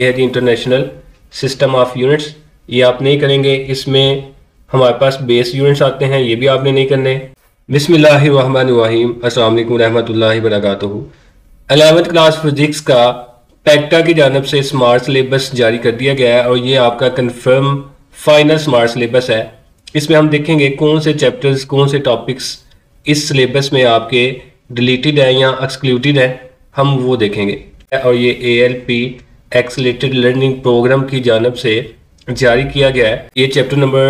ये है जी international system of units, ये आप नहीं करेंगे। इसमें हमारे पास बेस यूनिट्स आते हैं, ये भी आपने नहीं करने। बिस्मिल्लाहिर्रहमानिर्रहीम, अस्सलाम वालेकुम रहमतुल्लाहि व बरकातुहू। 11th क्लास फिजिक्स का पैक्टा की जानिब से स्मार्ट सिलेबस जारी कर दिया गया है और ये आपका कंफर्म फाइनल स्मार्ट सिलेबस है। इसमें हम देखेंगे कौन से चैप्टर्स, कौन से टॉपिक्स इस सिलेबस में आपके डिलीटेड है या एक्सक्लूडेड है, हम वो देखेंगे। और ये ALP एक्सेलरेटेड लर्निंग प्रोग्राम की जानिब से जारी किया गया है। ये चैप्टर नंबर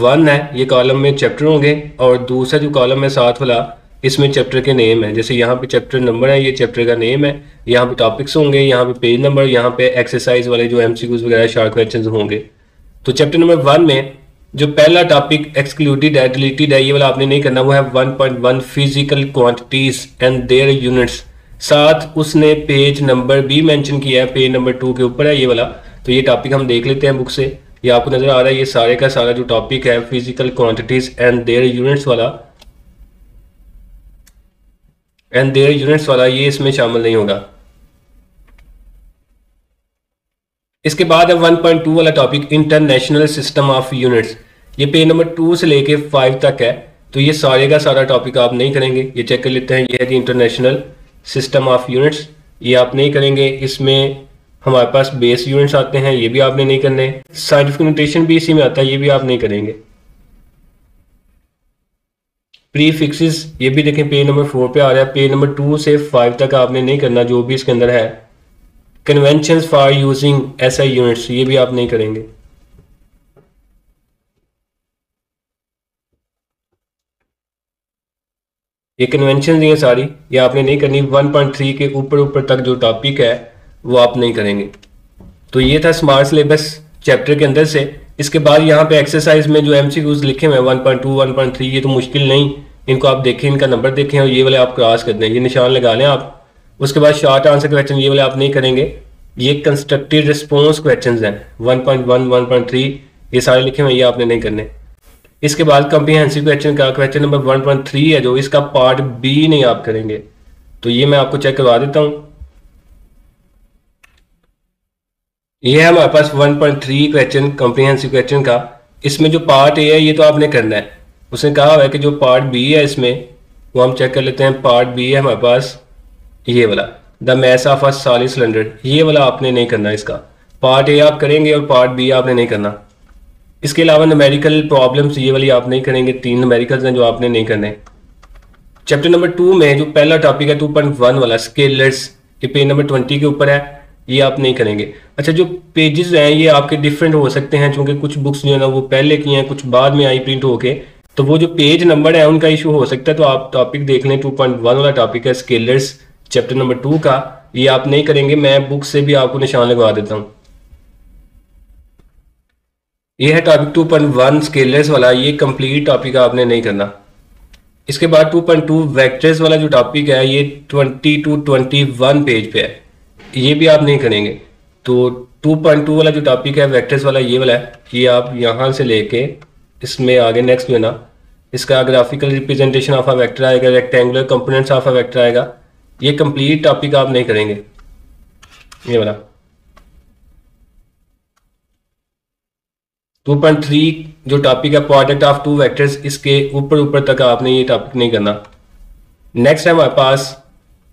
1 है, ये कॉलम में चैप्टर होंगे और दूसरा जो कॉलम है साथ वाला, इसमें चैप्टर के नेम है। जैसे यहाँ पे चैप्टर नंबर है, ये चैप्टर का नेम है, यहाँ पे टॉपिक्स होंगे, यहाँ पे पेज नंबर, यहाँ पे एक्सरसाइज वाले जो MCQs वगैरह शॉर्ट क्वेश्चंस होंगे। तो चैप्टर नंबर 1 में जो पहला टॉपिक एक्सक्लूडेड है, डिलीटेड है, ये वाला आपने नहीं करना। वो है 1.1 physical quantities and their units. साथ उसने पेज नंबर भी मेंशन किया है, पेज नंबर 2 के ऊपर है ये वाला। तो ये टॉपिक हम देख लेते हैं बुक से। ये आपको नजर आ रहा है, ये सारे का सारा जो टॉपिक है physical quantities and their units वाला, ये इसमें शामिल नहीं होगा। इसके बाद है 1.2 वाला topic international system of units. ये पेज नंबर 2 से लेके 5 तक है। तो ये सारे का सारा टॉपिक आप नहीं करेंगे, ये चेक कर लेते हैं। ये है जी इंटरनेशनल सिस्टम ऑफ यूनिट्स, ये आप नहीं करेंगे। इसमें हमारे पास बेस यूनिट्स आते हैं, ये भी आपने नहीं करने। साइंटिफिक नोटेशन भी इसी में आता है, ये भी आप नहीं करेंगे। प्री फिक्सेस, ये भी देखें पेज नंबर 4 पे आ रहा है। पेज नंबर 2 से 5 तक आपने नहीं करना, जो भी इसके अंदर है। Conventions for using SI units, ये भी आप नहीं करेंगे। ये कन्वेंशन ये सारी, ये आपने नहीं करनी। 1.3 के ऊपर तक जो टॉपिक है वो आप नहीं करेंगे। तो ये था स्मार्ट सिलेबस चैप्टर के अंदर से। इसके बाद यहाँ पे एक्सरसाइज में जो MCQs लिखे हुए हैं 1.2 1.3, ये तो मुश्किल नहीं, इनको आप देखें, इनका नंबर देखें और ये वाले आप क्रॉस कर दें, ये निशान लगा लें आप। उसके बाद शॉर्ट आंसर क्वेश्चन, ये वाले आप नहीं करेंगे। ये कंस्ट्रक्टिव रिस्पॉन्स क्वेश्चन हैं 1.1 1.3, ये सारे लिखे हुए हैं, ये आपने नहीं करने। इसके बाद कॉम्प्रिहेंसिव क्वेश्चन का क्वेश्चन नंबर 1.3 है जो, इसका पार्ट B नहीं आप करेंगे। तो ये मैं आपको चेक करवा देता हूँ। ये है हमारे पास 1.3 क्वेश्चन कॉम्प्रिहेंसिव क्वेश्चन का। इसमें जो पार्ट A है ये तो आपने करना है। उसने कहा हुआ है कि जो पार्ट B है इसमें, वो हम चेक कर लेते हैं। पार्ट B है हमारे पास ये वाला, the mass of a solid cylinder, ये वाला आपने नहीं करना। इसका पार्ट A आप करेंगे और पार्ट B आपने नहीं करना। इसके अलावा न्यूमेरिकल प्रॉब्लम्स, ये वाली आप नहीं करेंगे। 3 न्यूमेरिकल्स हैं जो आपने नहीं करने। चैप्टर नंबर 2 में जो पहला टॉपिक है 2.1 वाला स्केलर्स, ये पेज नंबर 20 के ऊपर है, ये आप नहीं करेंगे। अच्छा, जो पेजेस हैं ये आपके डिफरेंट हो सकते हैं, क्योंकि कुछ बुक्स जो है ना वो पहले की हैं, कुछ बाद में आई प्रिंट होके, तो वो जो पेज नंबर है उनका इशू हो सकता है। तो आप टॉपिक देख लें, 2.1 वाला टॉपिक है स्केलर्स, चैप्टर नंबर 2 का, ये आप नहीं करेंगे। मैं बुक से भी आपको निशान लगवा देता हूँ। ये है टॉपिक 2.1 स्केलर्स वाला, ये कंप्लीट टॉपिक आपने नहीं करना। इसके बाद 2.2 वेक्टर्स वाला जो टॉपिक है ये 20 to 21 पेज पे है, ये भी आप नहीं करेंगे। तो 2.2 वाला जो टॉपिक है वेक्टर्स वाला, ये वाला है, ये आप यहाँ से लेके इसमें आगे नेक्स्ट जो है ना, इसका graphical representation of a vector आएगा, rectangular components of a vector आएगा, ये कंप्लीट टॉपिक आप नहीं करेंगे। ये वाला 2.3 जो टॉपिक है प्रोडक्ट ऑफ 2 वेक्टर्स, इसके ऊपर तक आपने ये टॉपिक नहीं करना। नेक्स्ट है हमारे पास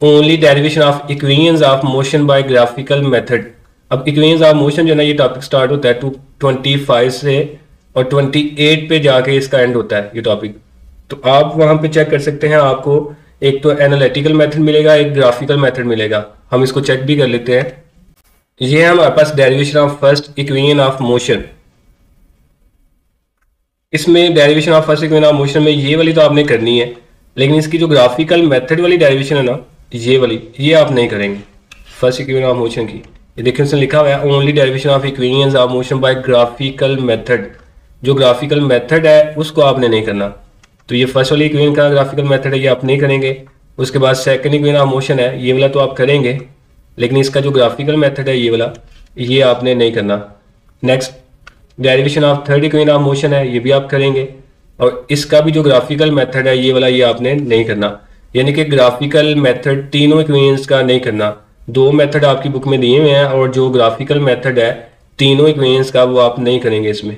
only derivation of equations of motion by graphical method. अब इक्वेशंस ऑफ मोशन जो है ना, ये टॉपिक स्टार्ट होता है 25 से और 28 पे जाके इसका एंड होता है ये टॉपिक। तो आप वहां पे चेक कर सकते हैं, आपको एक तो एनालिटिकल मेथड मिलेगा, एक ग्राफिकल मेथड मिलेगा। हम इसको चेक भी कर लेते हैं। ये है हमारे पास derivation of first equation of motion. इसमें derivation of first equation of motion में ये वाली तो आपने करनी है, लेकिन इसकी जो ग्राफिकल मेथड वाली डेरिवेशन है ना, ये वाली, ये आप नहीं करेंगे फर्स्ट इक्वेशन ऑफ मोशन की। ये देखिए उसने लिखा हुआ है only derivation of equations of motion by graphical method. जो ग्राफिकल मेथड है उसको आपने नहीं करना। तो ये फर्स्ट वाली इक्वेशन का ग्राफिकल मेथड है, ये आप नहीं करेंगे। उसके बाद सेकंड इक्वेशन ऑफ मोशन है, ये वाला तो आप करेंगे, लेकिन इसका जो ग्राफिकल मेथड है ये वाला, ये आपने नहीं करना। Next derivation of third equation of motion है, ये भी आप करेंगे, और इसका भी जो ग्राफिकल मेथड है ये वाला, ये आपने नहीं करना। यानी कि ग्राफिकल मेथड तीनों इक्वेशंस का नहीं करना। दो मेथड आपकी बुक में दिए हुए हैं और जो ग्राफिकल मेथड है तीनों इक्वेशंस का वो आप नहीं करेंगे इसमें।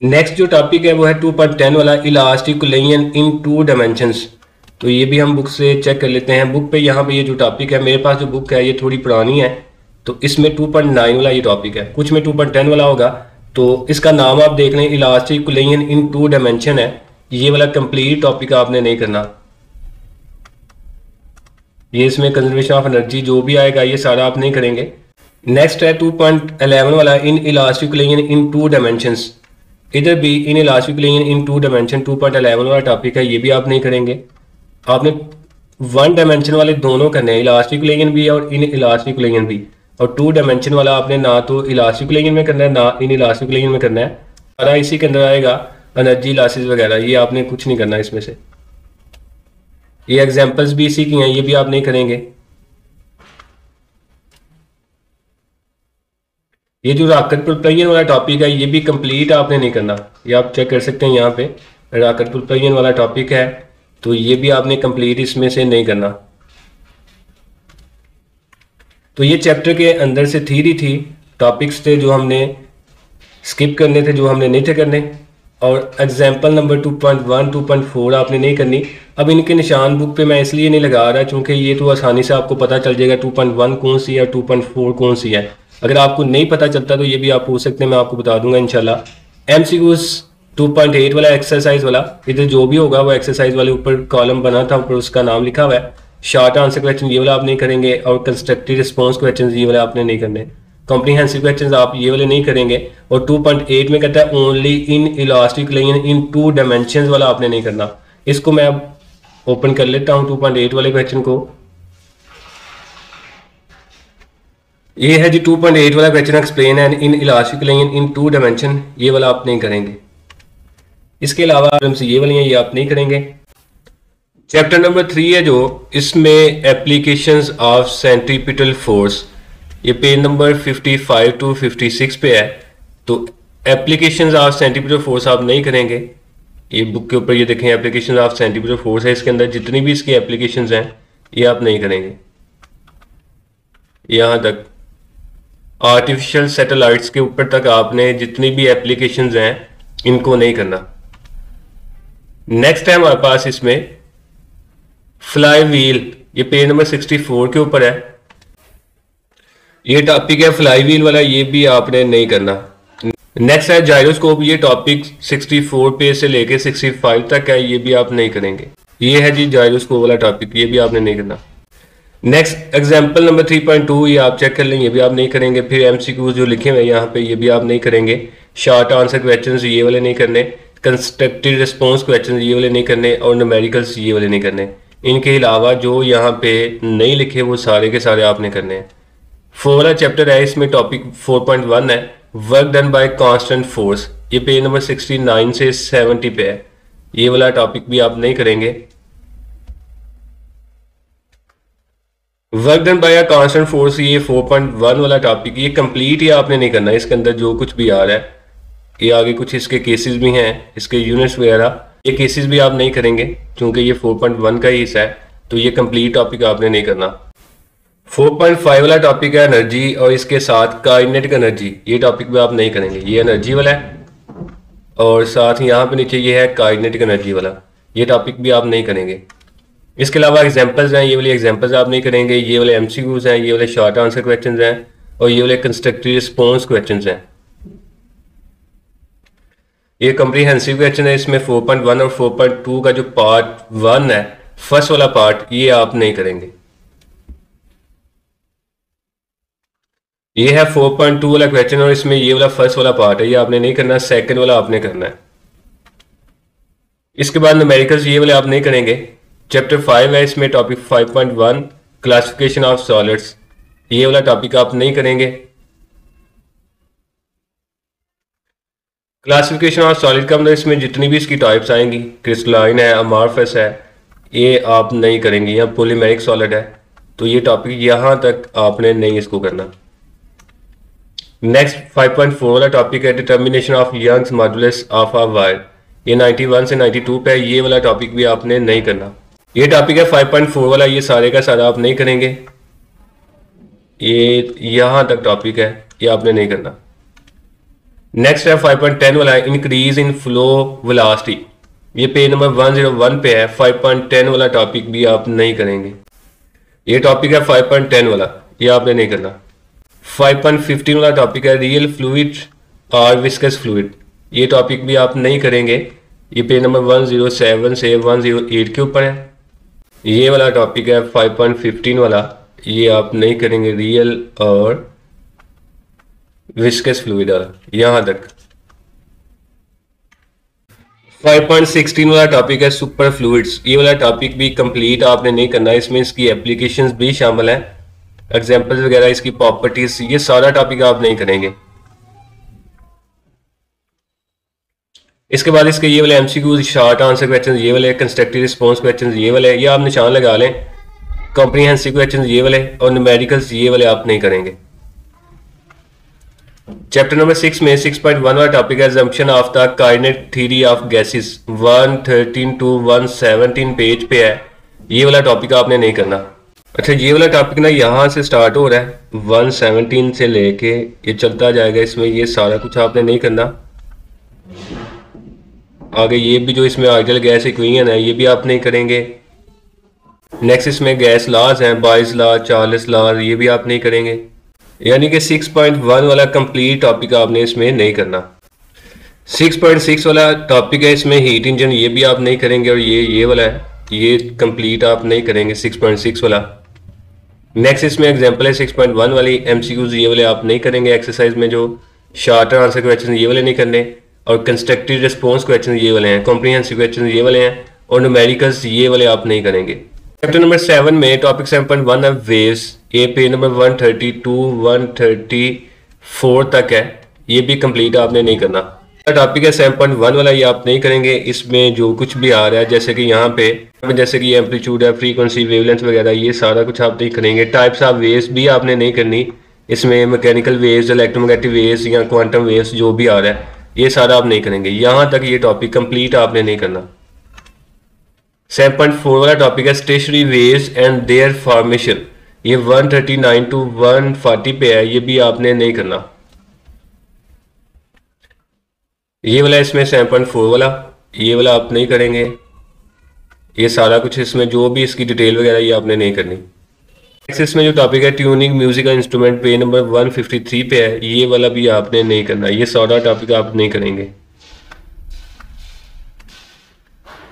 नेक्स्ट जो टॉपिक है वो है 2.10 वाला इलास्टिक कोलिजन इन 2 डायमेंशंस। तो ये भी हम बुक से चेक कर लेते हैं। बुक पे यहाँ पे ये जो टॉपिक है, मेरे पास जो बुक है ये थोड़ी पुरानी है, तो इसमें 2.9 वाला ये टॉपिक है, कुछ में 2.10 वाला होगा। तो इसका नाम आप देख लें, इलास्टिक कोलिजन इन 2 डायमेंशन है। ये वाला कंप्लीट टॉपिक आपने नहीं करना। ये इसमें कंजर्वेशन ऑफ एनर्जी जो भी आएगा ये सारा आप नहीं करेंगे। नेक्स्ट है 2.11 वाला in elastic collision in 2 dimensions. इधर भी in elastic collision in 2 dimension 2.11 वाला टॉपिक है, ये भी आप नहीं करेंगे। आपने 1 डायमेंशन वाले दोनों करने हैं, इलास्टिक कोलिजन भी और इन इलास्टिक कोलिजन भी। और 2 डायमेंशन वाला आपने ना तो इलास्टिक कोलिजन में करना है ना इन इलास्टिक कोलिजन में करना है। सारा इसी के अंदर आएगा, एनर्जी लॉसेस वगैरह, ये आपने कुछ नहीं करना इसमें से। ये एग्जांपल्स भी इसी की हैं, ये भी आप नहीं करेंगे। ये जो रॉकेट प्रोपेल्शन वाला टॉपिक है ये भी कंप्लीट आपने नहीं करना। ये आप चेक कर सकते हैं, यहाँ पे रॉकेट प्रोपेल्शन वाला टॉपिक है, तो ये भी आपने कंप्लीट इसमें से नहीं करना। तो ये चैप्टर के अंदर से थ्योरी थी, टॉपिक्स थे जो हमने स्किप करने थे, जो हमने नहीं थे करने। और एग्जाम्पल नंबर 2.1 2.4 आपने नहीं करनी। अब इनके निशान बुक पे मैं इसलिए नहीं लगा रहा क्योंकि ये तो आसानी से आपको पता चल जाएगा 2.1 कौन सी है और 2.4 कौन सी है। अगर आपको नहीं पता चलता तो ये भी आप पूछ सकते हैं, मैं आपको बता दूंगा इंशाल्लाह। MCQs 2.8 वाला एक्सरसाइज वाला, इधर जो भी होगा वो एक्सरसाइज वाले ऊपर कॉलम बना था, ऊपर उसका नाम लिखा हुआ है। शॉर्ट आंसर क्वेश्चन ये वाला आप नहीं करेंगे और कंस्ट्रक्टिव रिस्पॉन्स क्वेश्चन ये वाला आपने नहीं करने। कॉम्प्रिहेंसिव क्वेश्चन आप ये वाले नहीं करेंगे। और 2.8 में कहता है only in elastic collision in 2 dimensions वाला आपने नहीं करना। इसको मैं अब ओपन कर लेता हूं 2.8 वाले क्वेश्चन को। ये है जी 2.8 वाला question, explain and in elastic collision in 2 dimension, ये वाला आप नहीं करेंगे। इसके अलावा ये वाली हैं, ये आप नहीं करेंगे। चैप्टर नंबर 3 है जो, इसमें एप्लीकेशंस ऑफ सेंट्रीपिटल फोर्स, ये पेज नंबर 55 टू 56 पे है। तो एप्लीकेशंस ऑफ सेंट्रीपिटल फोर्स आप नहीं करेंगे। ये बुक के ऊपर ये देखें, एप्लीकेशंस ऑफ सेंट्रीपिटल फोर्स है, इसके अंदर जितनी भी इसकी एप्लीकेशंस हैं ये आप नहीं करेंगे। यहाँ तक आर्टिफिशियल सैटेलाइट्स के ऊपर तक आपने जितनी भी एप्लीकेशंस हैं इनको नहीं करना। नेक्स्ट है हमारे पास इसमें फ्लाई व्हील, ये पेज नंबर 64 के ऊपर है। ये टॉपिक है फ्लाई व्हील वाला, ये भी आपने नहीं करना। नेक्स्ट है जायरोस्कोप, ये टॉपिक 64 पेज से लेके 65 तक है, ये भी आप नहीं करेंगे। ये है जी जायरोस्कोप वाला टॉपिक, ये भी आपने नहीं करना। नेक्स्ट एग्जाम्पल नंबर 3.2, ये आप चेक कर लें, ये भी आप नहीं करेंगे। फिर MCQs जो लिखे हुए हैं यहाँ पे, ये भी आप नहीं करेंगे। शॉर्ट आंसर क्वेश्चंस ये वाले नहीं करने, कंस्ट्रक्टिव रिस्पॉन्स क्वेश्चंस ये वाले नहीं करने, और न्यूमेरिकल्स ये वाले नहीं करने। इनके अलावा जो यहाँ पे नहीं लिखे वो सारे के सारे आपने करने हैं। 4 चैप्टर है, इसमें टॉपिक 4.1 है, work done by constant force, ये पेज नंबर 69 से 70 पे है। ये वाला टॉपिक भी आप नहीं करेंगे। Work done by constant force, ये 4.1 वाला टॉपिक, ये कंप्लीट ही आपने नहीं करना। इसके अंदर जो कुछ भी आ रहा है, ये आगे कुछ इसके केसेस भी हैं, इसके यूनिट्स वगैरह, ये केसेस भी आप नहीं करेंगे क्योंकि ये 4.1 का ही हिस्सा है। तो ये कंप्लीट टॉपिक आपने नहीं करना। 4.5 वाला टॉपिक है एनर्जी और इसके साथ काइनेटिक एनर्जी, ये टॉपिक भी आप नहीं करेंगे। ये एनर्जी वाला है और साथ ही यहाँ पे नीचे ये है काइनेटिक एनर्जी वाला, ये टॉपिक भी आप नहीं करेंगे। इसके अलावा एग्जांपल्स हैं, ये वाले एग्जांपल्स आप नहीं करेंगे। ये वाले MCQs हैं, ये वाले शॉर्ट आंसर क्वेश्चंस हैं और ये वाले कंस्ट्रक्टिव रिस्पॉन्स क्वेश्चंस हैं। ये कॉम्प्रिहेंसिव क्वेश्चन है, इसमें 4.1 और 4.2 का जो पार्ट 1 है, फर्स्ट वाला पार्ट, ये आप नहीं करेंगे। ये है 4.2 वाला क्वेश्चन और इसमें ये वाला फर्स्ट वाला पार्ट है, ये आपने नहीं करना। सेकंड वाला आपने करना है। इसके बाद न्यूमेरिकल्स ये वाले आप नहीं करेंगे। चैप्टर 5 है, इसमें टॉपिक 5.1 क्लासिफिकेशन ऑफ सॉलिड्स, ये वाला टॉपिक आप नहीं करेंगे। क्लासिफिकेशन ऑफ सॉलिड का मतलब इसमें जितनी भी इसकी टाइप्स आएंगी, क्रिस्टलाइन है, अमार्फस है, ये आप नहीं करेंगे। यहाँ पॉलीमेरिक सॉलिड है, तो ये टॉपिक यहाँ तक आपने नहीं इसको करना। नेक्स्ट 5.4 वाला टॉपिक है determination of Young's modulus of a wire, ये 91 से 92 पे है, ये वाला टॉपिक भी आपने नहीं करना। ये टॉपिक है 5.4 वाला, ये सारे का सारा आप नहीं करेंगे। ये यहां तक टॉपिक है, ये आपने नहीं करना। नेक्स्ट है 5.10 वाला, इंक्रीज इन फ्लो वेलोसिटी। ये पेज नंबर 101 पे है। 5.10 वाला टॉपिक भी आप नहीं करेंगे। ये टॉपिक है 5.10 वाला, ये आपने नहीं करना। 5.15 वाला टॉपिक है रियल फ्लूइड और विस्कस फ्लूइड। ये टॉपिक भी आप नहीं करेंगे। ये पेज नंबर 107 से 108 के ऊपर है। ये वाला टॉपिक है 5.15 वाला, ये आप नहीं करेंगे, रियल और विस्कस फ्लूइड वाला, यहां तक। 5.16 वाला टॉपिक है सुपर फ्लूइड्स। ये वाला टॉपिक भी कंप्लीट आपने नहीं करना, इसमें इसकी एप्लीकेशंस भी शामिल है, एग्जांपल्स वगैरह, इसकी प्रॉपर्टीज, ये सारा टॉपिक आप नहीं करेंगे। इसके बाद इसके ये वाले एमसीक्यूज, शॉर्ट आंसर क्वेश्चन ये वाले, कंस्ट्रक्टिव रिस्पांस क्वेश्चन ये वाले, ये आप निशान लगा लें। कॉम्प्रिहेंसिव क्वेश्चन ये वाले और न्यूमेरिकल्स ये वाले आप नहीं करेंगे। चैप्टर नंबर 6 में 6.1 वाला टॉपिक है assumption of the coordinate theory of gases. 113 to 117 page पे है। ये वाला टॉपिक आपने नहीं करना। अच्छा, ये वाला टॉपिक ना यहाँ से स्टार्ट हो रहा है, 117 से लेके ये चलता जाएगा, इसमें ये सारा कुछ आपने नहीं करना। आगे ये भी जो इसमें आइडियल गैस इक्वेशन है, ये भी आप नहीं करेंगे। नेक्स्ट इसमें गैस लॉज हैं, बाइस लॉ, चार्ल्स लॉ, ये भी आप नहीं करेंगे। यानी कि 6.1 वाला कंप्लीट टॉपिक आपने इसमें नहीं करना। 6.6 वाला टॉपिक है, इसमें हीट इंजन, ये भी आप नहीं करेंगे। और ये वाला है, ये कंप्लीट आप नहीं करेंगे 6.6 वाला। नेक्स्ट इसमें एग्जांपल है 6.1 वाली, एमसीक्यूज ये वाले आप नहीं करेंगे। एक्सरसाइज में जो शॉर्ट आंसर क्वेश्चन ये वाले नहीं करने, और कंस्ट्रक्टिव रिस्पांस क्वेश्चन ये वाले हैं, कॉम्प्रिहेंसिव क्वेश्चन ये वाले हैं, और न्यूमेरिकल्स ये वाले आप नहीं करेंगे। चैप्टर नंबर 7 में टॉपिक 7.1 है वेव्स। ये पेज नंबर 132 134 तक है, ये भी कंप्लीट आपने नहीं करना। टॉपिक है 7.1 वाला, ये आप नहीं करेंगे। इसमें जो कुछ भी आ रहा है, जैसे कि यहाँ पे जैसे कि एम्पलीट्यूड है, फ्रीक्वेंसी, वेवलेंथ वगैरह, ये सारा कुछ आप नहीं करेंगे। टाइप्स ऑफ वेव्स भी आपने नहीं करनी। इसमें मैकेनिकल वेव्स, इलेक्ट्रोमैग्नेटिक वेव्स या क्वांटम वेव्स जो भी आ रहा है, ये सारा आप नहीं करेंगे। यहाँ तक ये टॉपिक कंप्लीट आपने नहीं करना। 7.4 वाला टॉपिक है stationery waves and there formation. ये 139 to 140 पे है, ये भी आपने नहीं करना। ये वाला इसमें 7.4 वाला, ये वाला आप नहीं करेंगे। ये सारा कुछ इसमें जो भी इसकी डिटेल वगैरह ये आपने नहीं करनी। इसमें जो टॉपिक है tuning music instrument, page number 153 पे है, ये वाला भी आपने नहीं करना। ये सारा टॉपिक आप नहीं करेंगे।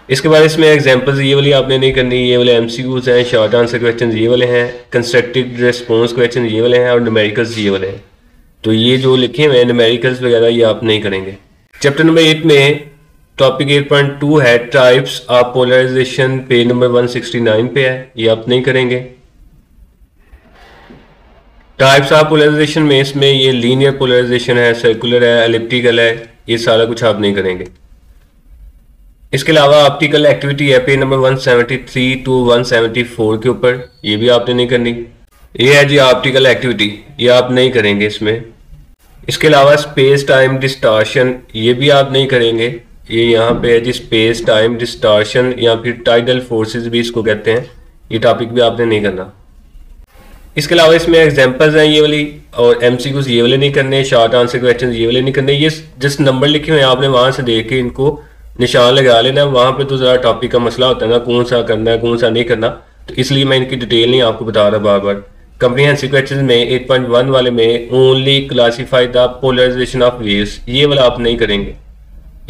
इसके बाद इसमें एग्जांपल्स ये वाली आपने नहीं करनी। ये वाले एमसीक्यूज हैं, शॉर्ट आंसर क्वेश्चन ये वाले हैं, कंस्ट्रक्टिव रिस्पांस क्वेश्चन ये वाले हैं, और न्यूमेरिकल्स ये वाले हैं। तो ये जो लिखे हुए हैं न्यूमेरिकल्स वगैरह, ये आप नहीं करेंगे। चैप्टर नंबर 8 में टॉपिक 8.2 है types of polarization, page number 169 पे है, ये आप नहीं करेंगे। टाइप्स ऑफ पोलराइजेशन में इसमें ये लीनियर पोलराइजेशन है, सर्कुलर है, एलिप्टिकल है, ये सारा कुछ आप नहीं करेंगे। इसके अलावा ऑप्टिकल एक्टिविटी है, पेज नंबर 173 to 174 के ऊपर, ये भी आपने नहीं करनी। ये है जी ऑप्टिकल एक्टिविटी, ये आप नहीं करेंगे इसमें। इसके अलावा स्पेस टाइम डिस्टॉर्शन, ये भी आप नहीं करेंगे। ये यहाँ पे है जी स्पेस टाइम डिस्टॉर्शन, या फिर टाइडल फोर्सेस भी इसको कहते हैं, ये टॉपिक भी आपने नहीं करना। इसके अलावा इसमें एग्जांपल्स हैं ये वाली, और एमसीक्यूज ये वाले नहीं करने, शॉर्ट आंसर क्वेश्चन ये वाले नहीं करने। ये जिस नंबर लिखे हुए हैं आपने वहां से देख के इनको निशान लगा लेना। वहां पे तो ज़रा टॉपिक का मसला होता है ना, कौन सा करना है कौन सा नहीं करना, तो इसलिए मैं इनकी डिटेल नहीं आपको बता रहा बार बार। कम्प्रीहेंसिव क्वेश्चन में 8.1 वाले में only classify the polarization of waves, ये वाला आप नहीं करेंगे।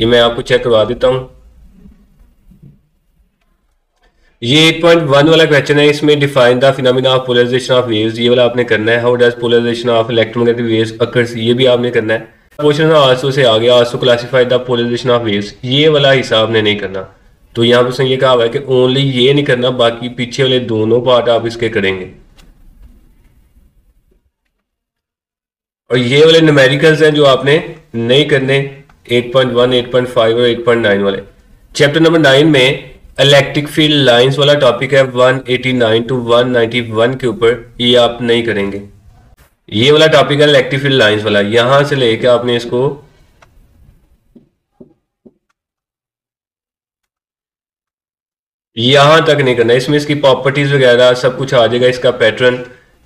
ये मैं आपको चेक करवा देता हूँ। ये 8.1 वाला क्वेश्चन है, इसमें define the phenomena of polarization of waves, ये वाला आपने करना है। How does polarization of electromagnetic waves occurs, ये भी आपने करना है। क्वेश्चन आल्सो से आ गया, also classify the polarization of waves, ये वाला हिसाब आपने नहीं करना। तो यहाँ पे उसने ये कहा हुआ है कि ओनली ये नहीं करना, बाकी पीछे वाले दोनों पार्ट आप इसके करेंगे। और ये वाले न्यूमेरिकल्स हैं जो आपने नहीं करने, 8.1, 8.5 और 8.9 वाले। चैप्टर नंबर 9 में इलेक्ट्रिक फील्ड लाइंस वाला टॉपिक है 189 to 191 के ऊपर, ये आप नहीं करेंगे। ये वाला टॉपिक है इलेक्ट्रिक फील्ड लाइंस वाला, यहां से लेके आपने इसको यहां तक नहीं करना, इसमें इसकी प्रॉपर्टीज वगैरह सब कुछ आ जाएगा, इसका पैटर्न,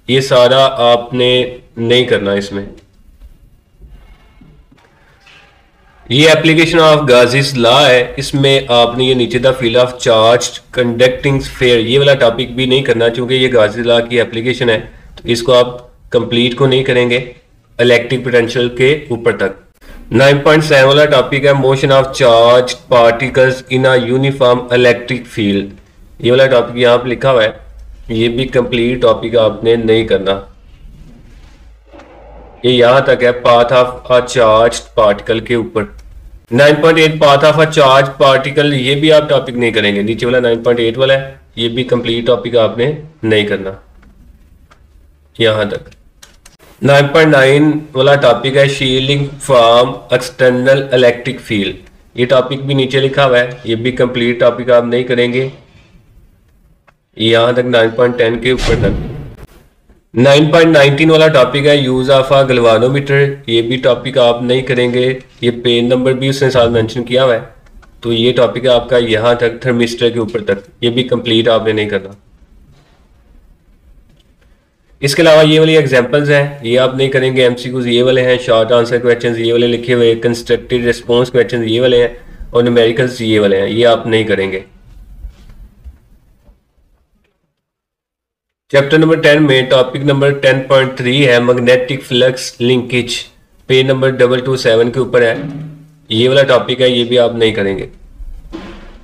ये सारा आपने नहीं करना इसमें। ये एप्लीकेशन ऑफ गाजीज लॉ है, इसमें आपने ये नीचे the field of charge conducting fair ये वाला टॉपिक भी नहीं करना, क्योंकि ये गाजीज लॉ की एप्लीकेशन है, तो इसको आप कंप्लीट को नहीं करेंगे इलेक्ट्रिक पोटेंशियल के ऊपर तक। 9.7 वाला टॉपिक है motion of charge particles in a uniform electric field, ये वाला टॉपिक यहाँ पे लिखा हुआ है, ये भी कंप्लीट टॉपिक आपने नहीं करना। ये यहां तक है path of a charge particle के ऊपर। 9.8 path of a charge particle, ये भी आप टॉपिक नहीं करेंगे, नीचे वाला 9.8 वाला है, ये भी कंप्लीट टॉपिक आपने नहीं करना यहां तक। 9.9 वाला टॉपिक है shielding from external electric field, ये टॉपिक भी नीचे लिखा हुआ है, ये भी कंप्लीट टॉपिक आप नहीं करेंगे यहां तक 9.10 के ऊपर तक। 9.19 वाला टॉपिक है यूज ऑफ अ गैल्वानोमीटर, ये भी टॉपिक आप नहीं करेंगे, ये पेज नंबर भी उसने साथ मेंशन किया हुआ है, तो ये टॉपिक है आपका यहां तक थर्मिस्टर के ऊपर तक, ये भी कंप्लीट आपने नहीं करना। इसके अलावा ये वाली एग्जांपल्स हैं, ये आप नहीं करेंगे। एमसीक्यूज ये वाले हैं, शॉर्ट आंसर क्वेश्चंस ये वाले लिखे हुए, कंस्ट्रक्टिव रिस्पॉन्स क्वेश्चंस ये वाले हैं, और न्यूमेरिकल्स ये वाले हैं, ये आप नहीं करेंगे। चैप्टर नंबर 10 में टॉपिक नंबर 10.3 है magnetic flux linkage, page number 227 के ऊपर है, ये वाला टॉपिक है, ये भी आप नहीं करेंगे।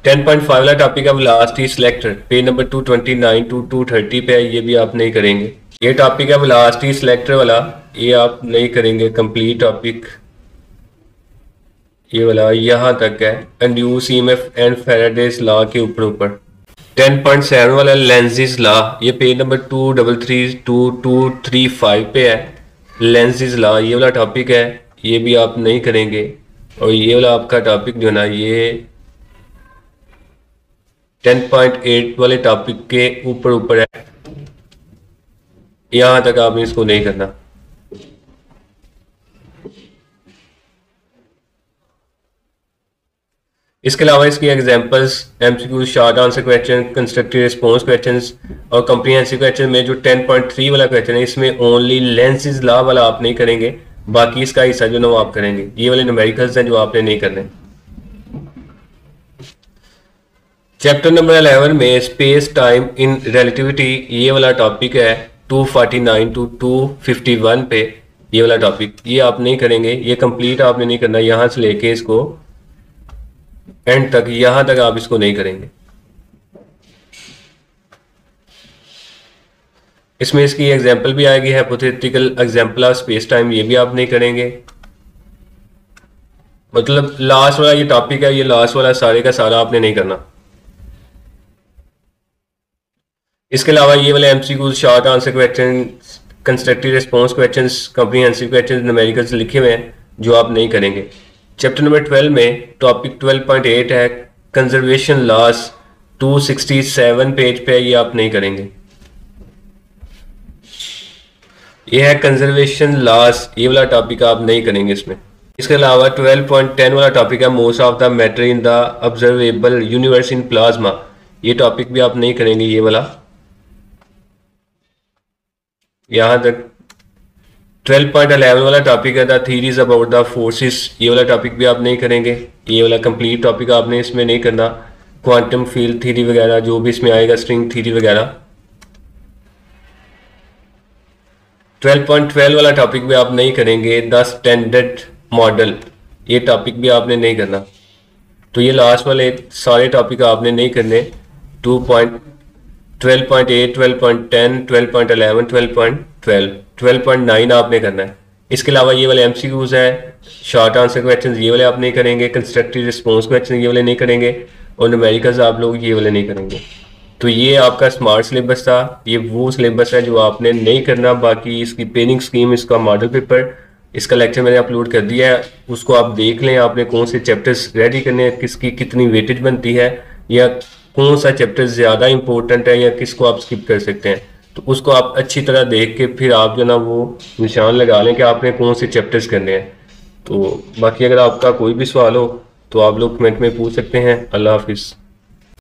10.5 वाला टॉपिक है velocity selector, page number 229 to 230 पे है, ये भी आप नहीं करेंगे। ये टॉपिक है वेलोसिटी सिलेक्टर वाला, ये आप नहीं करेंगे कंप्लीट टॉपिक, ये वाला यहां तक है induce EMF and Faraday's law के ऊपर। 10.7 वाला लेंजिस लॉ, ये पेज नंबर 233 to 235 पे है, लेंजिस लॉ ये वाला टॉपिक है, ये भी आप नहीं करेंगे। और ये वाला आपका टॉपिक जो है ना, ये 10.8 वाले टॉपिक के ऊपर है, यहां तक आपने इसको नहीं करना। इसके अलावा इसकी examples MCQ, short answer question, constructive response questions और कॉम्प्रिहेंसिव क्वेश्चन में जो 10.3 वाला क्वेश्चन है, इसमें ओनली लेंसिज लॉ वाला आप नहीं करेंगे, बाकी इसका हिस्सा जो ना वो आप करेंगे। ये वाले न्यूमेरिकल्स हैं जो आपने नहीं करने। चैप्टर नंबर 11 में स्पेस टाइम इन रिलेटिविटी, ये वाला टॉपिक है 249 to 251 पे, ये वाला टॉपिक ये आप नहीं करेंगे, ये कंप्लीट आपने नहीं करना, यहां से लेके इसको एंड तक, यहां तक आप इसको नहीं करेंगे। इसमें इसकी एग्जांपल भी आएगी, hypothetical example of space time, ये भी आप नहीं करेंगे। मतलब लास्ट वाला ये टॉपिक है, ये लास्ट वाला सारे का सारा आपने नहीं करना। इसके अलावा ये वाले MCQs, short answer question, constructive response questions, comprehensive questions, numericals लिखे हुए हैं जो आप नहीं करेंगे। चैप्टर नंबर 12 में टॉपिक 12.8 है कंजर्वेशन लॉस, 267 पेज पे, ये आप नहीं करेंगे। ये है कंजर्वेशन लॉस, ये वाला टॉपिक आप नहीं करेंगे इसमें। इसके अलावा 12.10 वाला टॉपिक है most of the matter in the observable universe in plasma, ये टॉपिक भी आप नहीं करेंगे। ये वाला यहां तक 12.11 वाला टॉपिक है the theories about the forces, ये वाला टॉपिक भी आप नहीं करेंगे, ये वाला कंप्लीट टॉपिक आपने इसमें नहीं करना। क्वांटम फील्ड थीरी वगैरह जो भी इसमें आएगा, स्ट्रिंग थीरी वगैरह। 12.12 वाला टॉपिक भी आप नहीं करेंगे, द स्टैंडर्ड मॉडल, ये टॉपिक भी आपने नहीं करना। तो ये लास्ट वाले सारे टॉपिक आपने नहीं करने, 12.8, 12.10, 12.11, 12.12, 12.9 आपने करना है। इसके अलावा ये वाले एमसीक्यूज हैं, शॉर्ट आंसर क्वेश्चंस ये वाले आप नहीं करेंगे, कंस्ट्रक्टिव रिस्पॉन्स क्वेश्चन ये वाले नहीं करेंगे, और न्यूमेरिकल्स आप लोग ये वाले नहीं करेंगे। तो ये आपका स्मार्ट सिलेबस था, ये वो सिलेबस है जो आपने नहीं करना। बाकी इसकी पेनिंग स्कीम, इसका मॉडल पेपर, इसका लेक्चर मैंने अपलोड कर दिया है, उसको आप देख लें, आपने कौन से चैप्टर्स रेडी करने हैं, किसकी कितनी वेटेज बनती है, या कौन सा चैप्टर ज़्यादा इंपॉर्टेंट है, या किसको आप स्किप कर सकते हैं। तो उसको आप अच्छी तरह देख के फिर आप जो ना वो निशान लगा लें कि आपने कौन से चैप्टर्स करने हैं। तो बाकी अगर आपका कोई भी सवाल हो तो आप लोग कमेंट में पूछ सकते हैं। अल्लाह हाफिज़।